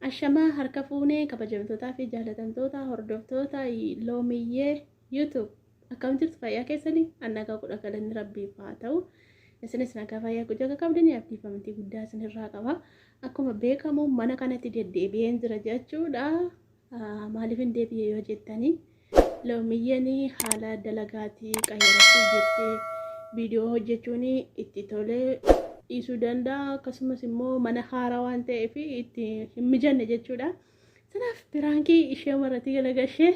Ashamaa harka fuunee kabajamtootaa fi jaalatamtoota hordoftoota loomiyyee YouTube akkam jirtu fayyaa keessanii annagaa kudha galanni rabbiif haa ta'u isinis nagaa fayyaa guddaa qabdanii abdiifamtii guddaa isinirraa qaba akkuma beekamu mana kanatti deddeebi'een jira jechuudha maaliif hin deebi'e yoo jettanii loomiyyeen haala dalagaatii qayyarachuu jettee viidiyoo hojjechuun itti tolee dhiisuu danda'a akkasumas immoo mana haaraa waan ta'eef itti hin mijanne jechuudha. Sanaaf piraankii ishee warratti galagashee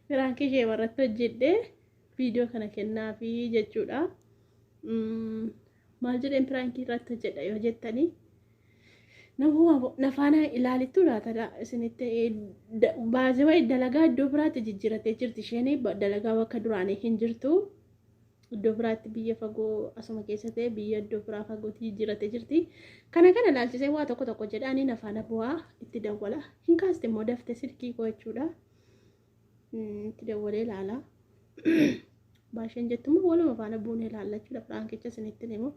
piraankii ishee warratti hojjedhee viidiyoo kana kennaafi jechuudha. Maal jedheen piraankii irratti hojjedha yoo jettanii nafaana ilaalittu laata isinitti baasii dalagaa iddoo biraatti jijjiirattee jirti isheen dalagaa bakka duraanii hin jirtu. Iddoo biraatti biyya fagoo asuma keessatti biyya iddoo biraa fagootti jijjiirattee jirti. Kana ilaalchisee waa tokko jedhanii nafaana bu'aa itti dawwala. Hin kaaste immoo daftee silkii koo jechuudha. Itti dawwalee ilaala. Baasheen jettumoo waluma faana buunee ilaalla jechuudha. Firaankicha isinitti himu.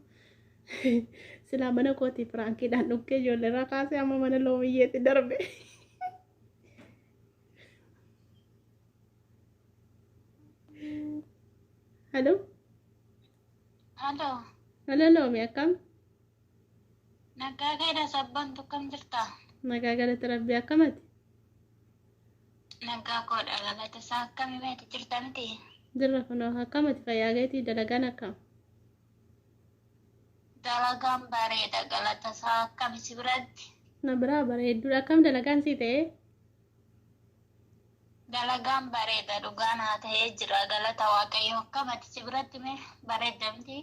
Silaa mana kootii firaankiidhaan dhukkee ijoollee irraa kaasee amma mana loomiyyeetti darbe. Hello. Halo Loomi akkam? Nagaa keedha sabbantu kam jirta? Nagaa galata rabbii akkamati? Nagaa koodha galata isaa akkamii beektu jirta miti? Jirra kunoo akkamati fayyaa keetii dalagaan akkam? Dalagaan bareeda galata isaa akkami si biratti? Na biraa bareedduudha akkam dalagaan sii ta'ee? Dalagaan bareeda dhugaa naa ta'ee jira galata waaqayyoo akkamati si biratti mee bareedda miti?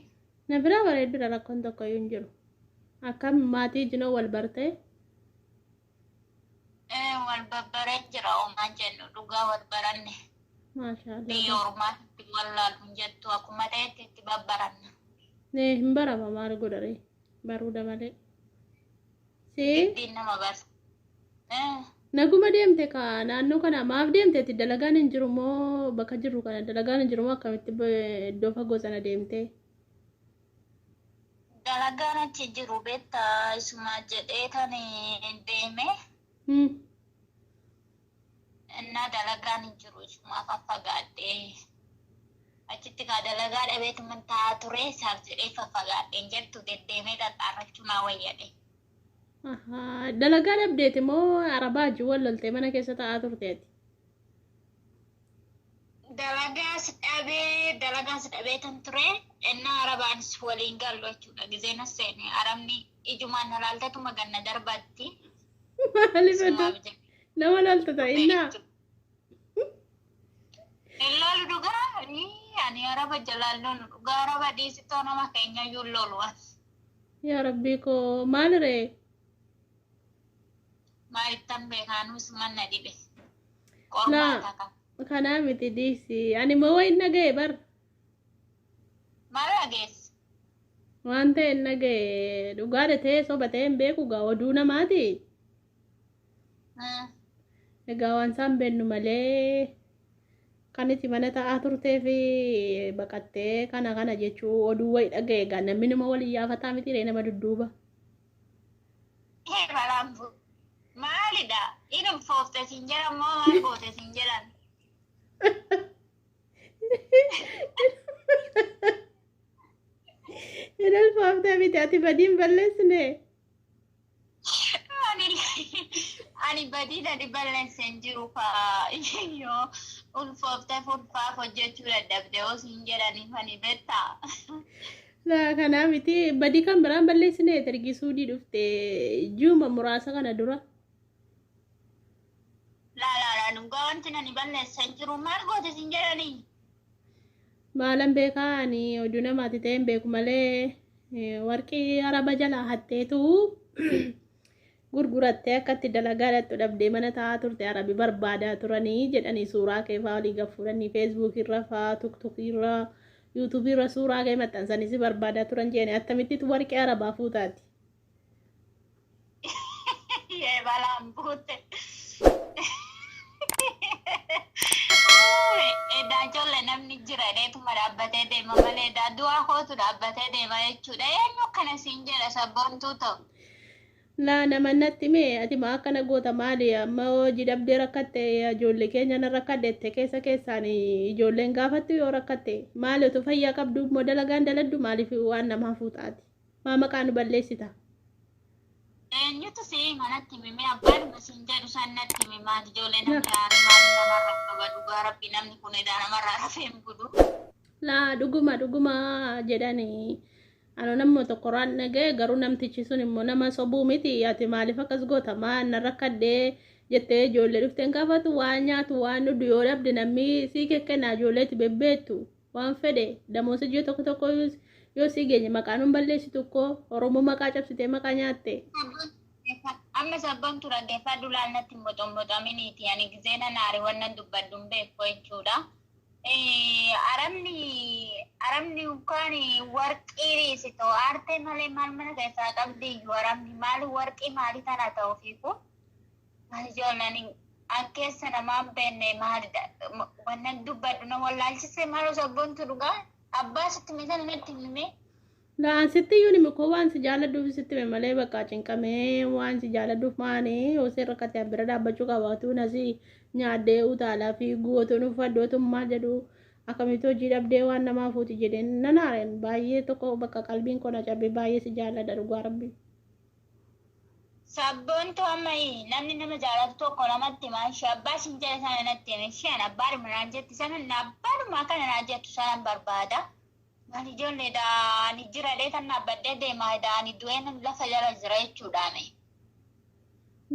Na biraa bareedduudha rakkoon tokko iyyuu hin jiru. Akkam maatii jinoo wal bartee? Wal babbaree jira oomaan jennu dhugaa wal baranne. Maashaallah. Biyya ormaatti wallaaluun jettu akkuma ta'etti itti babbaranna. Nee hin barama maal godharee baruudha malee. Ittiin nama barsa. Naguma deemte ka naannoo kana maaf deemteetti dalagaan hin jiru moo bakka jirru kana dalagaan hin jiru moo akkamitti iddoo fagoo sana deemte? Dalagaan achi jiru beektaa isuma jedhee tan deeme. Innaa dalagaan hin jiru isuma faffagaadhee. Achitti kaa dalagaa dhabeetu man taa'aa ture isaaf jedhee faffagaadheen jettu deddeemee xaxxaarrachuu naa wayyadhe. Dalagaa dhabdeeti moo arabaa ajji wal loltee mana keessa taa'aa turteeti? Dalagaas dhabee tan ture innaa arabaanis waliin gallu jechuudha gizeen seene arabni ijumaan na laaltatuma ganna darbatti. Maaliif nama laalta ta'innaa? Illaalu dhugaa ani araba jalaalloon dhugaa araba dhiisitoo nama keenya iyyuu loluwan. Yaa rabbii koo maal ree? Maalittan beekaanus manna dhibe. Qormaata kan. Kanaa miti dhiisi. Ani moo wayi naga'e bar? Maal dhageessi? Waan ta'e naga'e dhugaadha ta'e soba ta'e hin beeku gaa oduu namaati. Egaa waan isaan beennu malee kan itti mana taa'aa turtee fi baqattee kana jechuu oduu wayi dhaga'e gaa namni nama waliin yaafataa miti ree nama dudduuba. Balambu. Maalidha? Inni foofte siin jedhan moo maal goote siin jedhan? Inni foofte miti ati badiin balleessine. Ani badiidha di balleessan jiru faa yoo ulfooftee fulfaaf hojjechuu dadhabde yoo siin jedhaniif ani beektaa. Laa kanaa miti badii kan biraan balleessine ergisuu ni dhufte ji'uma muraasa kana dura. Laa dhugaa wanti nani balleessan jiru maal goote siin jedhanii? Maalan beekaa ani oduu namaati ta'e hin beeku malee warqii araba jalaa hatteetu gurgurattee akkatti dalagaadhaatti dhabdee mana taa'aa turte arabi barbaadaa turanii jedhanii suuraa kee fa'aa walii gaffuudhanii feesbuuk irra fa'aa tuktuk irra yuutuub irra suuraa kee maxxansanii si barbaadaa turan jedhanii akkamittitu warqee arabaa fuutaati. Yee balaan buute. Edaa ijoollee namni jira dheetuma dhaabbatee deema malee edaa du'aa kootu dhaabbatee deema jechuudha. Eenyu akkana siin jedha sabboontuu ta'u. laa namannatti mee ati maa akkana goota maali amma hojii dhabdee rakkatte ijoollee keenya na rakkadhette keessaan ijoolleen gaafattu yoo rakkatte maali utuu fayyaa qabdu immoo dalagaan daladdu maaliif waan namaa fuutaati maa maqaa nu balleessita. Eenyutu si manatti himee abbaan masiin jedhu sanatti hime maati ijoollee namni haari maali namarra qaba dhugaa rabbi namni kun edaa namarraa rafeen budu. Laa dhuguma jedhanii ano namni tokko raan dhagee garuu namtichi sun immoo nama sobuu miti ati maaliif akkas goota maan na rakkadhee jettee ijoollee dhufteen gaafatu waan nyaatu waan dhudhu yoo dhabde namni sii kennaa ijoolleetti bebbeettu waan fedhe damoosa jiru tokko yoo sii geenye maqaa nun balleessitu ko oromoo maqaa cabsitee maqaa nyaatte. Amma sabban tura geeffadhu laalnatti boxaminiiti ani gizeena naari wannan dubbadduun beekoo jechuudha. Aramni kan warqii riisitoo aartee malee maal mana keessaa qabdi iyyuu aramni maali warqii maali tana ta'uu fiiku maali ijoolleen akkeessa namaan beenne maalidha wannan dubbadhu na wallaalchisee maal sabboon turugaa abbaa sitti misan natti himee. Laa sitti iyyuu nimi koo waan si jaaladhuuf sitti hime malee bakka cinqamee waan si jaaladhuuf maanii osoo rakkatee bira dhaabbachuu qabaatu nasi nyaadhee utaalaa fi guutuun uffadhootu maal jedhu akkamitti hojii dhabdee waan namaa fuuti jedheen nanaaren baay'ee tokko bakka qalbiin kona cabbe baay'ee si jaalladha dhugaa rabbi. Sabboon to'amai namni nama jaalatu tokko namatti himaa ishee abbaa sin jedhe sana natti hime isheen abbaadhuma naan jetti sana abbaadhuma kana naan jettu sanan barbaada. Ani ijoolleedha ani jira dheetan dhaabbadhee deemaa dha ani du'een lafa jala jira jechuudhaani.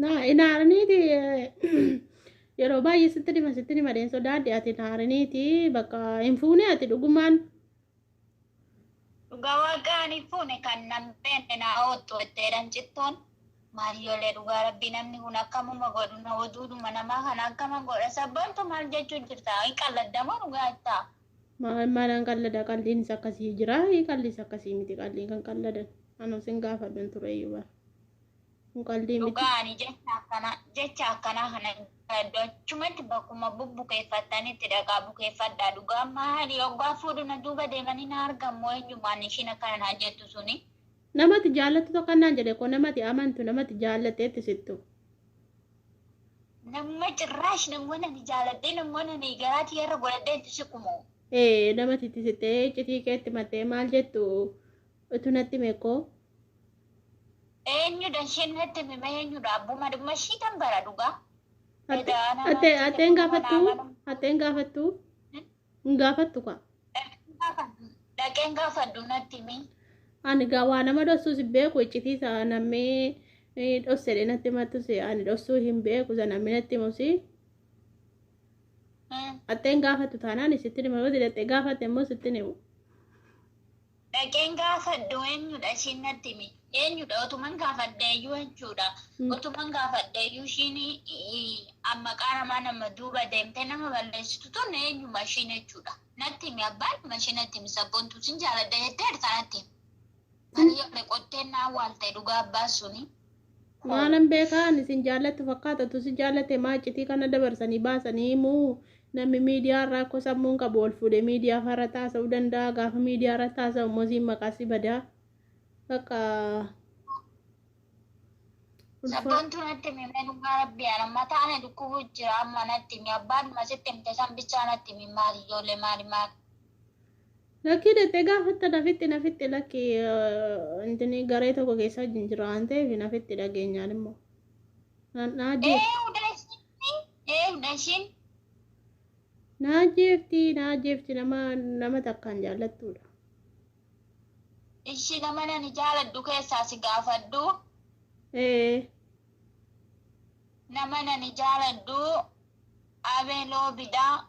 Naa inaaraniiti yeroo baay'ee sitti dhima deen sodaadhe ati inaaraniiti bakka hin fuune ati dhugumaan. Dhugaa waaqaan hin fuune kan nam beenne naa oottu etteedhan cittoon maal ijoollee dhugaa rabbii namni kun akkamuma godhu na oduudhuma namaa kan akkama godha sabboontu maal jechuun jirta hin qalladdamoo dhugaa ittaa. Maalaan qallada qalliin isa akkasii jira qalli isa akkasii miti qalliin kan qalladan anuu sin gaafadhuun ture iyyuu bara qallii miti. Dhugaani jecha akkanaa kana achumatti bakkuma bubbukeeffatanitti dhaqaa bukeeffadhaa dhugaa maali yoggaa fuudhuna duuba deemanii na argamu eenyumaan ishiin akkana naan jettu suni. Namatti jaallattu tokko naan jedhe koo namatti amantu namatti jaallatteetti sittu. Nama cirraash namoonni ni jaalladhee namoonni ni garaatii irra godhadhee itti siqumu. Namatti itti sittee citii keetti mattee maal jettu utuu natti meekoo. Eenyudha isheen natti hime eenyudha abbuma dhimma ishii kan bara dhugaa. Ateen gaafattu hin gaafattu kaa. Dhaqeen gaafadhu natti himi. Ani waa nama dhossuus hin beeku iccitiisa namni dhossedhe natti mattus ani dhossuu hin beeku namni natti himusi. Ateen gaafattu taanaan sitti hima yoo didhattee gaafatte immoo sitti himu. Dhaqeen gaafadhu eenyudha ishiin natti himi. Eenyudha otuman gaafadheeyyuu jechuudha. Otuman gaafadheeyyuu ishiin maqaa namaa nama duuba deemtee nama balleessitu tonne eenyuma ishiin jechuudha. Natti himi abbaan ishiin natti himi sabboontu sin jaaladha jettee kanatti himi. Ani yoo qottee naa waaltee dhugaa abbaan suni. Maalan beekaan isin jaallattu fakkaata tu si jaallatte maacitii kana dabarsanii baasanii himuu namni miidiyaa irraa akka sammuun qabu ol fuudhee miidiyaa irra taasisuu danda'a gaafa miidiyaa irra taasisu immoo siin maqaa si badaa bakka. Sabboontu natti himi dhugaa rabbii ana mataan dhukkubuu jira amma natti himi abbaan masitti himte san bichaa natti himi maali ijoollee maali. Lakkii dhattee gaafatta nafitti lakkii intini garee tokko keessa wajjin jira waan ta'eef nafitti dhageenyaan immoo. Naajjeefti nama takkaan jaallattudha. Ishii nama nani jaaladhu keessaa si gaafadhu. Nama nani jaaladhu Abeeloo Bidaa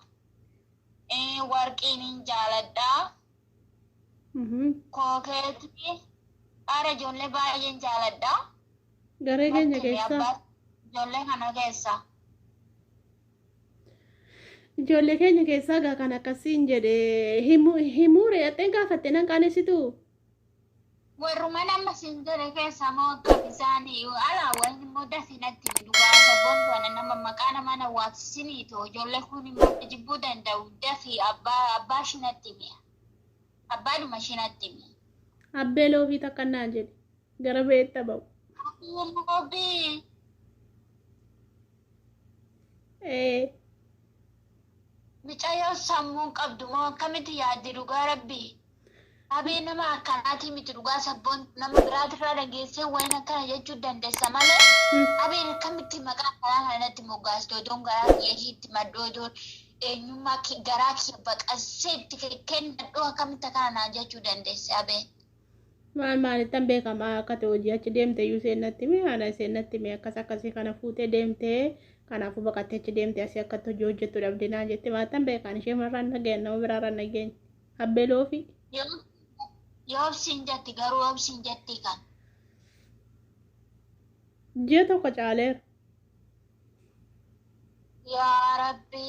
warqiin hin jaaladhaa. Kookeetii ara ijoollee baay'een jaaladhaa. Garee keenya keessaa. Ijoollee kana keessaa. Ijoollee keenya keessaa gaa kan akkasiin jedhe himuure ateen gaafatte nan qaanessitu. Warruma nama siin jedhe keessaa moo akka isaanii alaa wayni immoo dafii natti dhugaa sabboon kana nama maqaa nama na waaqsisiniitu ijoollee kun immoo jibbuu danda'u dafii abbaa shinatti mi'a. Abbaadhuma shinatti mi'a. Abbee loofii takka naan jedhe gara beetta ba'u. Rabbi. Mucayyoo sammuun qabdu moo akkamitti yaaddi dhugaa Rabbi? Abee nama akkanaati miti dhugaa sabboon nama biraatirraa dhageessee wayin akkana jechuu dandeessa malee abeen akkamitti maqaa kanaa kanatti moggaaste odoon garaa kiyyaatti maddoo odoon eenyummaa garaa kiyya baqassee itti kennadhoo akkamitti akkana naan jechuu dandeesse abeen. Maalittan beekamaa akka ta'e hojii achi deemte iyyuu seennatti mee haala seennatti mee akkas akkasii kana fuutee deemtee kanaafuu baqattee achi deemte asii akkatti hojii hojjettu dhabde naan jette maalittan beekaan ishee marraan dhageenye nama biraarraan dhageenye abbee loofii. Yoo obsiin jetti garuu obsiin jetti kan. Ji'a tokko caaleera. Yaa Rabbi.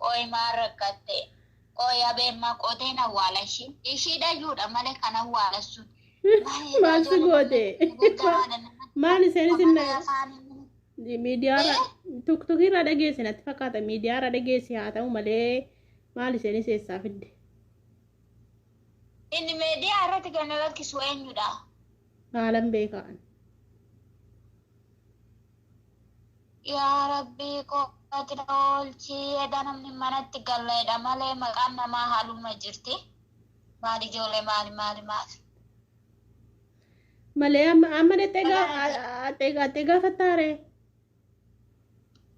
Qooyi maal rakkatte? Qooyi abeen maqooteen awwaala ishii. Ishii dhayyuudha malee kan awwaala sun. Maal si goote? Maal isheenis miidiyaarra tuktukiirra dhageesse natti fakkaata miidiyaarra dhageesse haa ta'u malee maal isheenis eessaa fidde? Inni miidiyaa irratti kan lakkisu eenyudha? Haalan beekaan. Yaa Rabbi qofaati oolchii edda namni manatti galleedha malee maqaan namaa haaluma jirti. Maali ijoollee maali? Malee amma deettee gaafattaare.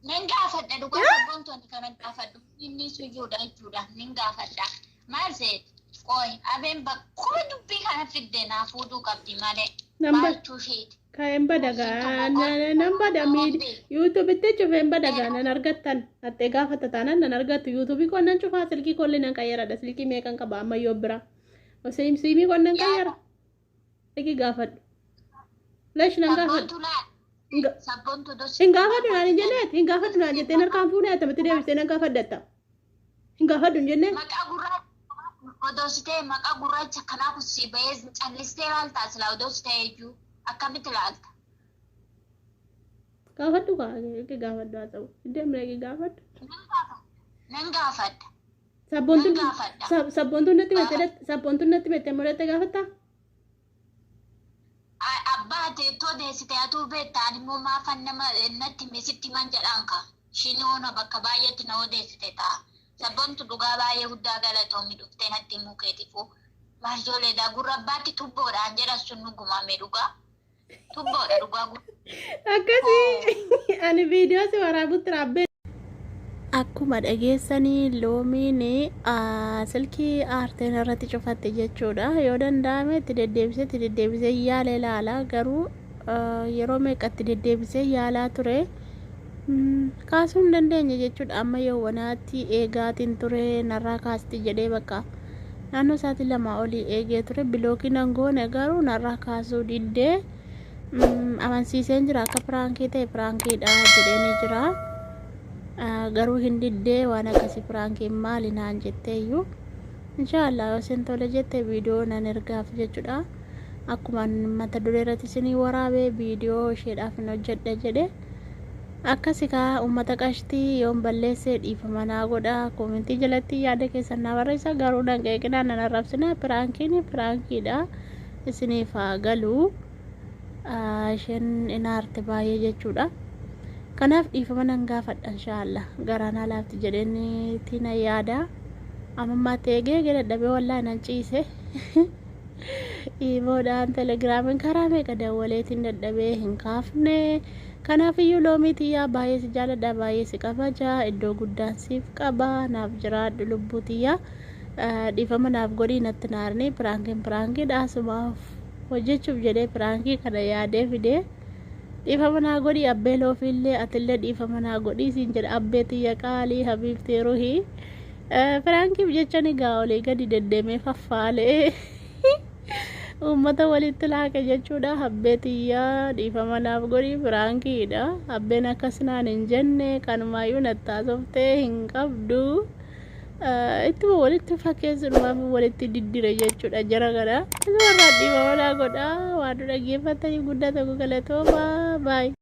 Nin gaafadha dhugaa sabboontoonni kana gaafadhu. Inni suyyuudha jechuudha. Nin gaafadha. Maal seeti? Qooyi abeen bakkuma dubbii kana fidde naa fuudhuu qabdi malee. Baachuu isheeti. Kaa'een badagaa nan bada yuutuubitti cufeen badagaa nan argattan hattee gaafata taanaan nan argattu yuutuubii konnan cufaa silkii kolli nan qayyaradha silkii meeqan qaba amma yoo bira siimii konnan qayyara silkii gaafadhu leesh nan gaafadhu hin gaafadhu naan hin jenneet hin gaafadhu naan jetteen harkaan fuunee atamatti deebistee nan gaafaddatta hin gaafadhu hin jennee. Odoositee maqaa gurraacha kanaa kussii bahee callistee laaltaa silaa odoositee iyyuu akkamitti laalta? Gaafadhu gaafadhu haa ta'u deemnee gaafadhu. Nan gaafadha. Sabboontuun natti beektee mudhatte gaafattaa? Abbaa teettoo deessitee atuu beektaan immoo maafan nama natti misitti man jedhaan ka. Shini oona bakka baay'eetti na odeessite ta'a. Sabboontu dhugaa baay'ee guddaa galatoomii dhuftee natti himuu keetiifuu. Maal ijoolleedhaa gurra abbaatti tubboodhaan jedhan sun dhugumame dhugaa. Tubboodha dhugaa guddaa. Akkasii ani viidiyoo si waraabutti raabbee. Akkuma dhageessanii loomiin silkii aarteen irratti cufatte jechuudha. Yoo danda'ame itti deddeebisee yaala ilaala garuu yeroo meeqatti deddeebisee yaalaa ture. Kaasuu hin dandeenye jechuudha amma yoo wanaatti eegaatiin ture narraa kaasti jedhee bakka naannoo isaatii lama olii eegee ture bilookii nan goone garuu narraa kaasuu diddee amansiiseen jira akka piraankii ta'e piraankiidha jedheenii jira garuu hin diddee waan akkasii piraankiin maali naan jetteeyyuu inshaallah yoo isin tole jette viidiyoo nan ergaaf jechuudha akkuma mata duree irratti isinii waraabee viidiyoo isheedhaaf hin hojjedha jedhe. Akkasikaa uummata qashtii yoon balleessee dhiifama naa godha koomentii jalatti yaada keessan naa barreessaa garuu dhaqeeqinaan nan arrabsina piraankiidha isiniif haa galuu isheen inaarte baay'ee jechuudha kanaaf dhiifama nan gaafadha inshaallah garaanaa laafti jedheenitti na yaada amammaatti eegee dadhabee wallaa nan ciise iboodhaan telegiraamiin karaa meeqa dawwaleetiin dadhabee hin kaafne. Kanaafiyyuu loomii tiyyaa baay'ee si jaaladha baay'ee si kabaja iddoo guddaan siif qaba naaf jiraadhu lubbuu tiyyaa dhiifama naaf godhii natti naarni piraankiidha asumaaf hojjechuuf jedhee piraankii kana yaadee fidee dhiifama naa godhii abbee loofiillee atillee dhiifama naa godhii siin jedha abbee tiyya qaalii habiibtee ruhii piraankiif jecha ni gaa'olee gadi deddeemee faffaalee. Uummata walitti laaqe jechuudha abbee tiyyaa dhiifama naaf godhii piraankiidha abbeen akkas naan hin jenne kanumaayyuu nattaasoftee hin qabdu ittuma walitti fakkeessuudhumaaf walitti diddire jechuudha jara gara warraa dhiifama naa godhaa waan dhaggeeffataniif guddaa tokko galatooma baay'ee.